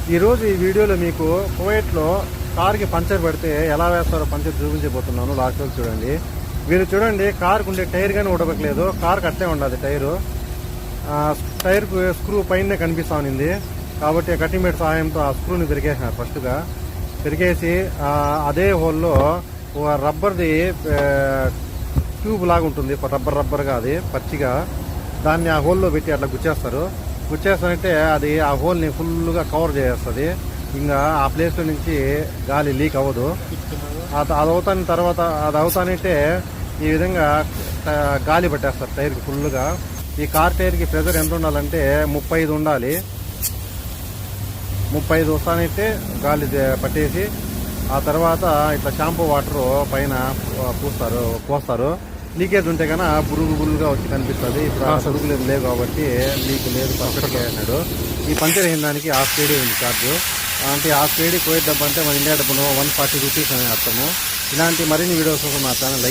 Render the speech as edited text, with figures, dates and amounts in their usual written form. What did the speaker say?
ఈరోజు ఈ వీడియోలో మీకు కువైట్లో కార్కి పంచర్ పడితే ఎలా వేస్తారో పంచర్ చూపించబోతున్నాను. లాస్ట్ వరకు చూడండి. మీరు చూడండి, కార్కు ఉండే టైర్ కానీ ఉడకలేదు. కార్కి అట్లే ఉండదు టైరు. టైర్కు స్క్రూ పైనే కనిపిస్తా ఉంది కాబట్టి కటింగ్ మేట్ సహాయంతో ఆ స్క్రూని పెరిగేసినారు. ఫస్ట్గా పెరిగేసి అదే హోల్లో రబ్బర్ది ట్యూబ్ లాగా ఉంటుంది, రబ్బర్గా అది పచ్చిగా, దాన్ని ఆ హోల్లో పెట్టి అట్లా గుచ్చేస్తారు. గుచ్చేస్తానంటే అది ఆ హోల్ని ఫుల్గా కవర్ చేస్తుంది. ఇంకా ఆ ప్లేస్లో నుంచి గాలి లీక్ అవ్వదు. అది అవుతాని తర్వాత అది అవుతానంటే ఈ విధంగా గాలి పట్టేస్తారు టైర్కి ఫుల్గా. ఈ కార్ టైర్కి ప్రెజర్ ఎంత ఉండాలంటే 35 ఉండాలి. 35 వస్తానంటే గాలి పట్టేసి ఆ తర్వాత ఇట్లా షాంపూ వాటర్ పైన పోస్తారు. లీకేజ్ ఉంటే కన్నా బురుగుగా వచ్చి కనిపిస్తుంది. ఇప్పుడు ఆ సరుకులు లేవు కాబట్టి లీక్ లేదు, పర్ఫెక్ట్గా అన్నాడు. ఈ పంచర్ అయిన దానికి హాఫ్ కేడీ ఉంది ఛార్జ్. అంటే హాఫ్ కేడీ కోవిడ్ డబ్బు అంటే మన ఇండియా డబ్బును 140 రూపీస్ అని అర్థము. ఇలాంటి మరిన్ని వీడియోస్ కోసం మా ఛానల్ లైక్